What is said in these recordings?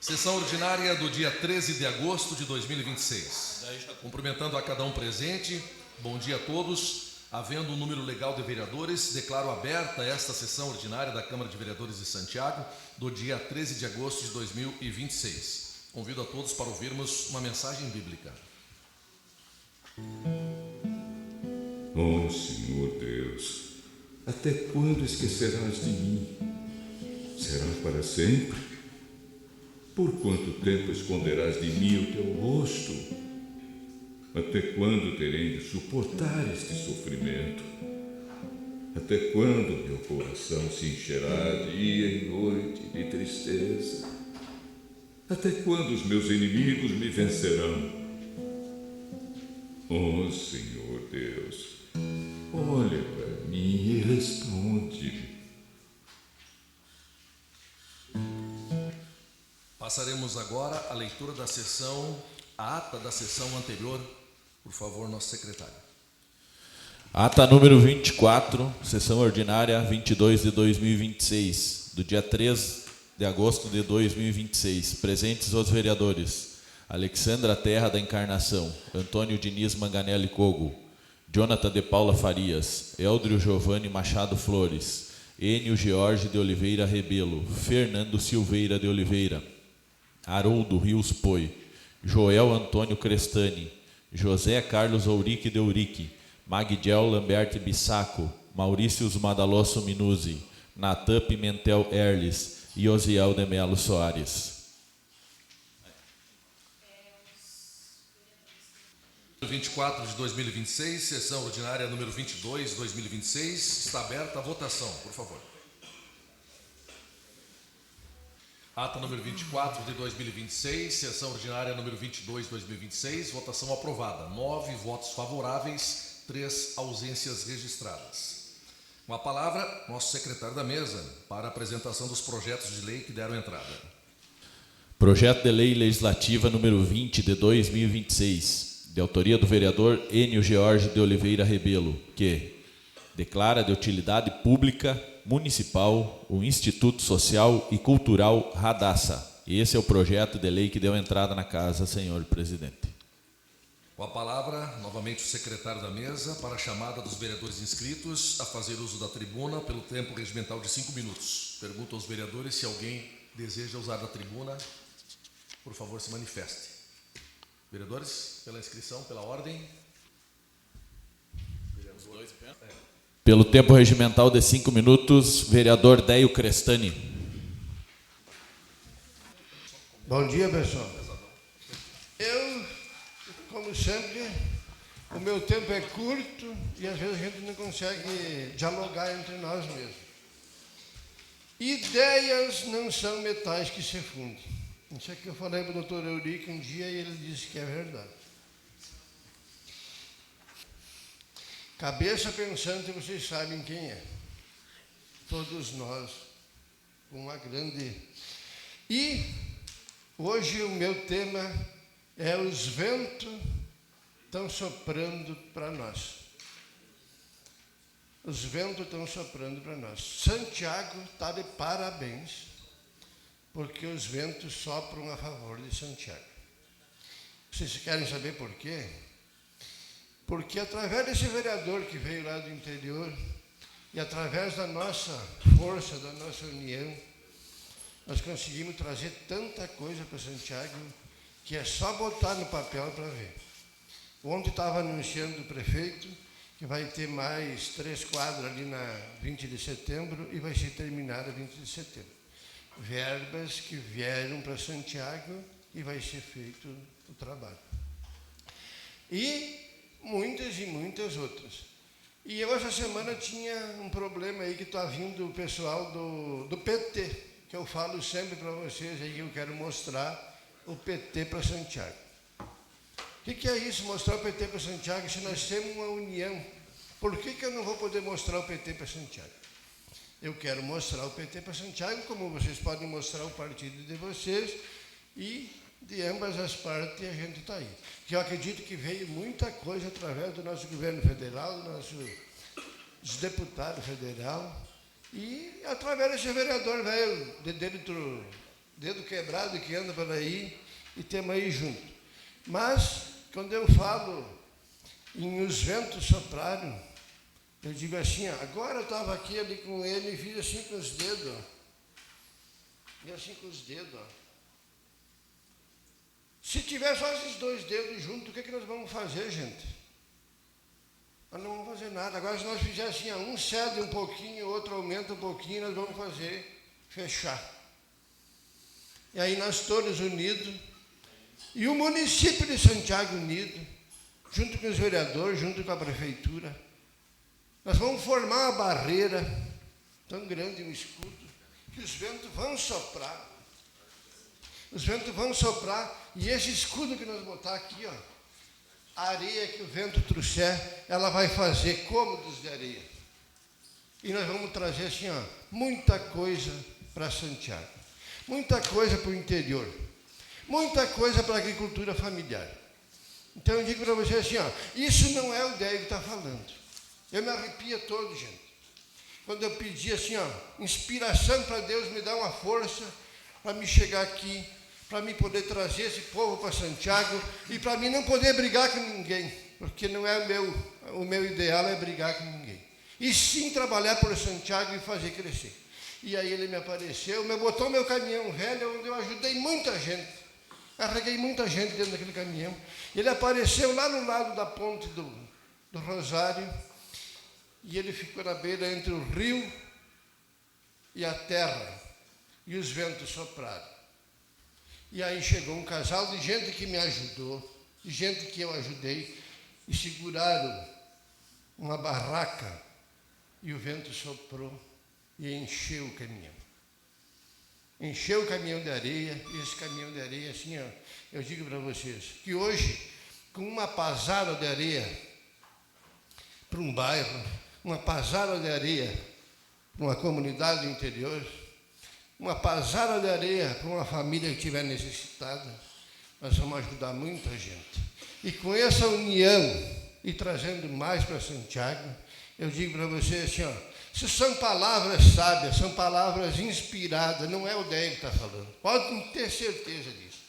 Sessão ordinária do dia 13 de agosto de 2026. Cumprimentando a cada um presente, bom dia a todos. Havendo um número legal de vereadores, declaro aberta esta sessão ordinária da Câmara de Vereadores de Santiago do dia 13 de agosto de 2026. Convido a todos para ouvirmos uma mensagem bíblica. Oh, Senhor Deus, até quando esquecerás de mim? Será para sempre? Por quanto tempo esconderás de mim o teu rosto? Até quando terei de suportar este sofrimento? Até quando meu coração se encherá dia e noite de tristeza? Até quando os meus inimigos me vencerão? Oh, Senhor Deus, olha para mim e responde. Passaremos agora à leitura da sessão, a ata da sessão anterior. Por favor, nosso secretário. Ata número 24, sessão ordinária 22 de 2026, do dia 3 de agosto de 2026. Presentes os vereadores: Alexandra Terra da Encarnação, Antônio Diniz Manganelli Cogo, Jonathan de Paula Farias, Eldrio Giovanni Machado Flores, Enio George de Oliveira Rebelo, Fernando Silveira de Oliveira, Haroldo Rios Poi, Joel Antônio Crestani, José Carlos Ourique de Ourique, Magdiel Lambert Bissaco, Maurícios Madalosso Minuzzi, Natan Pimentel Erles e Osiel de Melo Soares. 24 de 2026, sessão ordinária número 22 de 2026, está aberta a votação, por favor. Ata número 24 de 2026, sessão ordinária número 22 de 2026, votação aprovada. 9 votos favoráveis, 3 ausências registradas. Com a palavra, nosso secretário da mesa, para a apresentação dos projetos de lei que deram entrada. Projeto de Lei Legislativa número 20 de 2026, de autoria do vereador Enio George de Oliveira Rebelo, que declara de utilidade pública municipal o Instituto Social e Cultural Radassa. Esse é o projeto de lei que deu entrada na casa, senhor presidente. Com a palavra, novamente o secretário da mesa, para a chamada dos vereadores inscritos a fazer uso da tribuna pelo tempo regimental de 5 minutos. Pergunto aos vereadores se alguém deseja usar da tribuna. Por favor, se manifeste. Vereadores, pela inscrição, pela ordem. Pelo tempo regimental de 5 minutos, vereador Deio Crestani. Bom dia, pessoal. Eu, como sempre, o meu tempo é curto e às vezes a gente não consegue dialogar entre nós mesmos. Ideias não são metais que se fundem. Isso é que eu falei para o doutor Eurico um dia e ele disse que é verdade. Cabeça pensante, vocês sabem quem é. Todos nós, uma grande... E hoje o meu tema é os ventos estão soprando para nós. Os ventos estão soprando para nós. Santiago está de parabéns, porque os ventos sopram a favor de Santiago. Vocês querem saber por quê? Porque através desse vereador que veio lá do interior e através da nossa força, da nossa união, nós conseguimos trazer tanta coisa para Santiago que é só botar no papel para ver. Ontem estava anunciando o prefeito que vai ter mais 3 quadras ali na 20 de setembro e vai ser terminada 20 de setembro. Verbas que vieram para Santiago e vai ser feito o trabalho. E muitas outras. E eu essa semana tinha um problema aí que está vindo o pessoal do PT, que eu falo sempre para vocês aí que eu quero mostrar o PT para Santiago. O que é isso, mostrar o PT para Santiago, se nós temos uma união? Por que eu não vou poder mostrar o PT para Santiago? Eu quero mostrar o PT para Santiago, como vocês podem mostrar o partido de vocês, e de ambas as partes a gente está aí. Que eu acredito que veio muita coisa através do nosso governo federal, dos deputados federais, e através desse vereador velho, de dentro dedo quebrado que anda por aí, e temos aí junto. Mas, quando eu falo em os ventos sopraram, eu digo assim, ó, agora eu estava aqui ali com ele e fiz assim com os dedos, ó. E assim com os dedos, ó. Se tiver só esses dois dedos juntos, o que nós vamos fazer, gente? Nós não vamos fazer nada. Agora, se nós fizermos assim, ó, um cede um pouquinho, o outro aumenta um pouquinho, nós vamos fazer fechar. E aí nós todos unidos, e o município de Santiago unido, junto com os vereadores, junto com a prefeitura, nós vamos formar uma barreira tão grande, um escudo, que os ventos vão soprar. Os ventos vão soprar, e esse escudo que nós botar aqui, ó, a areia que o vento trouxer, ela vai fazer cômodos de areia. E nós vamos trazer assim, ó, muita coisa para Santiago, muita coisa para o interior, muita coisa para a agricultura familiar. Então eu digo para vocês assim, ó, isso não é o Délio que está falando. Eu me arrepio todo, gente. Quando eu pedi assim, ó, inspiração para Deus me dar uma força para me chegar aqui, para me poder trazer esse povo para Santiago e para mim não poder brigar com ninguém, porque não é o meu ideal é brigar com ninguém. E sim trabalhar por Santiago e fazer crescer. E aí ele me apareceu, me botou meu caminhão velho, onde eu ajudei muita gente. Carreguei muita gente dentro daquele caminhão. Ele apareceu lá no lado da ponte do Rosário, e ele ficou na beira entre o rio e a terra, e os ventos sopraram. E aí chegou um casal de gente que me ajudou, de gente que eu ajudei, e seguraram uma barraca, e o vento soprou e encheu o caminhão. Encheu o caminhão de areia, e esse caminhão de areia, assim, ó, eu digo para vocês, que hoje, com uma pasada de areia para um bairro, uma pasada de areia para uma comunidade do interior, uma pasada de areia para uma família que estiver necessitada, nós vamos ajudar muita gente. E com essa união e trazendo mais para Santiago, eu digo para vocês assim, ó, se são palavras sábias, são palavras inspiradas, não é o Délio que está falando, podem ter certeza disso.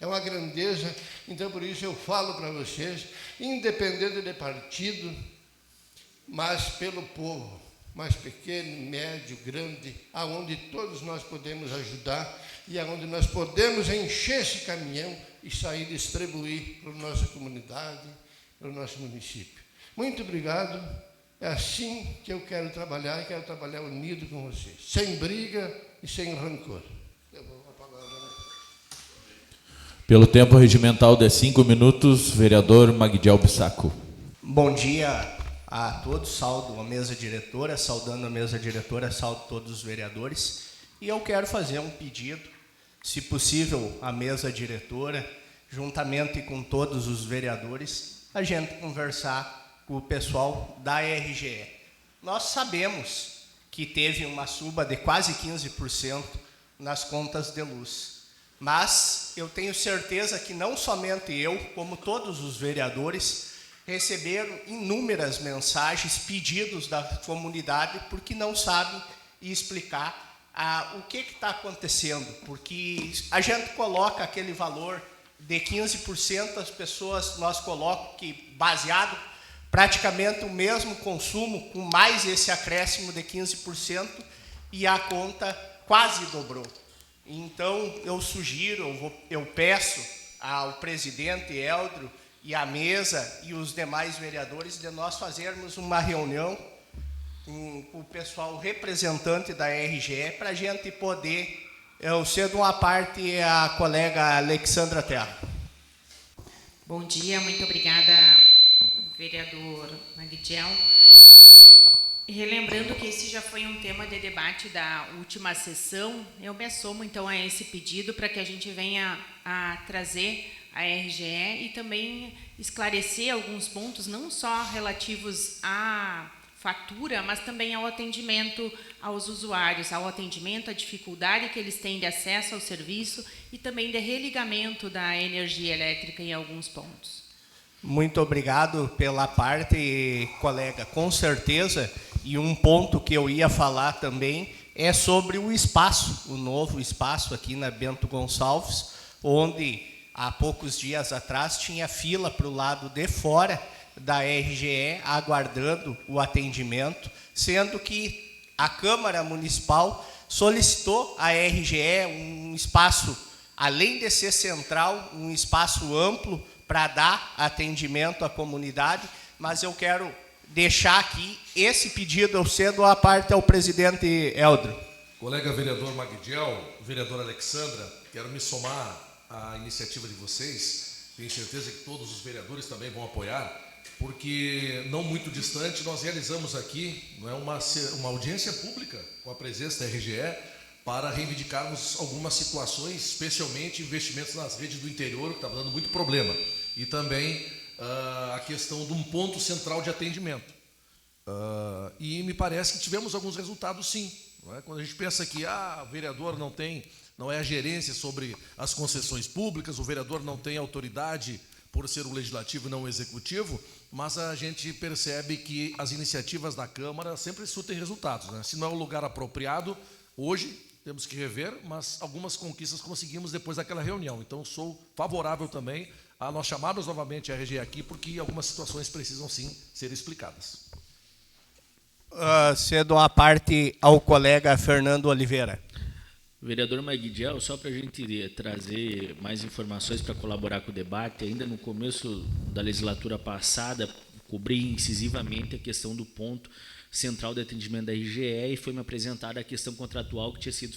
É uma grandeza, então por isso eu falo para vocês, independente de partido, mas pelo povo, mais pequeno, médio, grande, aonde todos nós podemos ajudar e aonde nós podemos encher esse caminhão e sair distribuir para a nossa comunidade, para o nosso município. Muito obrigado. É assim que eu quero trabalhar e quero trabalhar unido com vocês, sem briga e sem rancor. Eu vou a palavra, né? Pelo tempo regimental de 5 minutos, vereador Magdiel Bissaco. Bom dia a todos, saudando a mesa diretora, saúdo todos os vereadores. E eu quero fazer um pedido, se possível, à mesa diretora, juntamente com todos os vereadores, a gente conversar com o pessoal da RGE. Nós sabemos que teve uma suba de quase 15% nas contas de luz, mas eu tenho certeza que não somente eu, como todos os vereadores, receberam inúmeras mensagens, pedidos da comunidade, porque não sabem explicar o que está acontecendo, porque a gente coloca aquele valor de 15%, as pessoas, nós colocamos que baseado praticamente o mesmo consumo, com mais esse acréscimo de 15%, e a conta quase dobrou. Então, eu sugiro, eu peço ao presidente Eldro e à mesa e os demais vereadores de nós fazermos uma reunião com o pessoal representante da RGE para a gente poder, eu cedo uma parte a colega Alexandra Terra. Bom dia, muito obrigada, vereador Magdiel. Relembrando que esse já foi um tema de debate da última sessão, eu me assomo então a esse pedido para que a gente venha a trazer a RGE e também esclarecer alguns pontos, não só relativos à fatura, mas também ao atendimento aos usuários, ao atendimento, à dificuldade que eles têm de acesso ao serviço e também de religamento da energia elétrica em alguns pontos. Muito obrigado pela parte, colega. Com certeza, e um ponto que eu ia falar também, é sobre o espaço, o novo espaço aqui na Bento Gonçalves, onde há poucos dias atrás tinha fila para o lado de fora da RGE, aguardando o atendimento, sendo que a Câmara Municipal solicitou à RGE um espaço, além de ser central, um espaço amplo para dar atendimento à comunidade, mas eu quero deixar aqui esse pedido, eu cedo a parte ao presidente Eldro. Colega vereador Magdiel, vereador Alexandra, quero me somar à iniciativa de vocês, tenho certeza que todos os vereadores também vão apoiar, porque não muito distante nós realizamos aqui, não é, uma audiência pública com a presença da RGE para reivindicarmos algumas situações, especialmente investimentos nas redes do interior, que está dando muito problema, e também a questão de um ponto central de atendimento. E me parece que tivemos alguns resultados, sim. Não é? Quando a gente pensa que o vereador não é a gerência sobre as concessões públicas, o vereador não tem autoridade por ser o legislativo e não o executivo, mas a gente percebe que as iniciativas da Câmara sempre surtem resultados, né? Se não é o lugar apropriado, hoje temos que rever, mas algumas conquistas conseguimos depois daquela reunião. Então, sou favorável também a nós chamarmos novamente a RGE aqui, porque algumas situações precisam, sim, ser explicadas. Cedo a parte ao colega Fernando Oliveira. Vereador Magdiel, só para a gente trazer mais informações para colaborar com o debate, ainda no começo da legislatura passada, cobri incisivamente a questão do ponto central de atendimento da RGE e foi me apresentada a questão contratual que tinha sido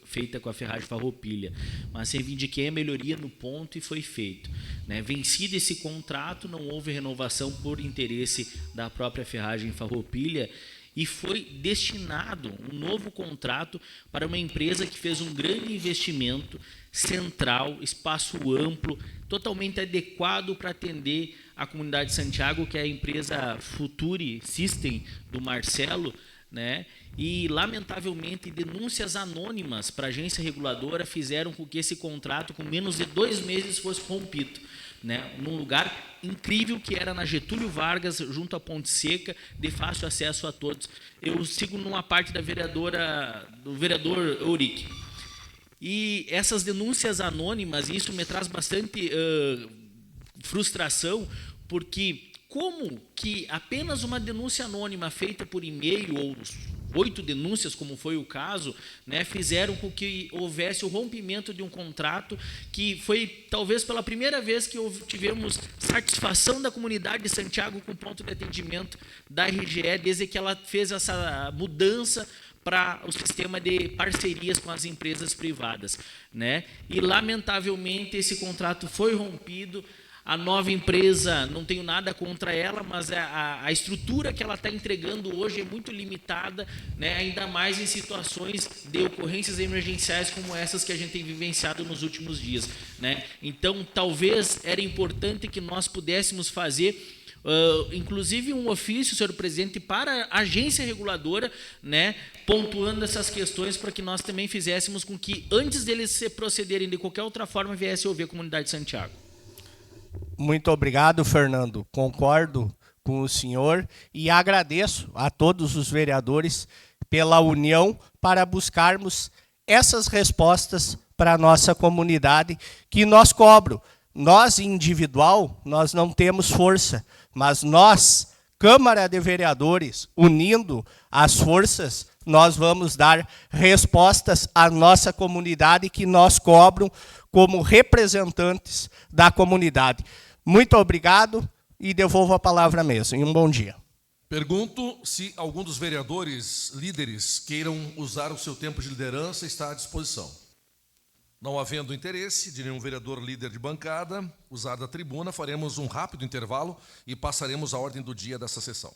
feita com a Ferragem Farroupilha. Mas reivindiquei a melhoria no ponto e foi feito. Né? Vencido esse contrato, não houve renovação por interesse da própria Ferragem Farroupilha, e foi destinado um novo contrato para uma empresa que fez um grande investimento central, espaço amplo, totalmente adequado para atender a comunidade de Santiago, que é a empresa Futuri System do Marcelo, né? E, lamentavelmente, denúncias anônimas para a agência reguladora fizeram com que esse contrato, com menos de 2 meses, fosse rompido, né? Num lugar incrível que era na Getúlio Vargas, junto à Ponte Seca, de fácil acesso a todos. Eu sigo numa parte do vereador Eurique. E essas denúncias anônimas, isso me traz bastante frustração, porque como que apenas uma denúncia anônima feita por e-mail, ou 8 denúncias, como foi o caso, né, fizeram com que houvesse o rompimento de um contrato que foi, talvez, pela primeira vez que tivemos satisfação da comunidade de Santiago com o ponto de atendimento da RGE, desde que ela fez essa mudança para o sistema de parcerias com as empresas privadas, né? E, lamentavelmente, esse contrato foi rompido. A nova empresa, não tenho nada contra ela, mas a estrutura que ela está entregando hoje é muito limitada, né? Ainda mais em situações de ocorrências emergenciais como essas que a gente tem vivenciado nos últimos dias, né? Então, talvez era importante que nós pudéssemos fazer inclusive um ofício, senhor presidente, para a agência reguladora, né, pontuando essas questões para que nós também fizéssemos com que, antes deles se procederem de qualquer outra forma, viesse a ouvir a comunidade de Santiago. Muito obrigado, Fernando. Concordo com o senhor e agradeço a todos os vereadores pela união para buscarmos essas respostas para a nossa comunidade que nós cobro. Nós, individual, nós não temos força, mas nós, Câmara de Vereadores, unindo as forças, nós vamos dar respostas à nossa comunidade que nós cobram como representantes da comunidade. Muito obrigado e devolvo a palavra à mesa. E um bom dia. Pergunto se algum dos vereadores líderes queiram usar o seu tempo de liderança, está à disposição. Não havendo interesse de nenhum vereador líder de bancada usar da tribuna, faremos um rápido intervalo e passaremos à ordem do dia dessa sessão.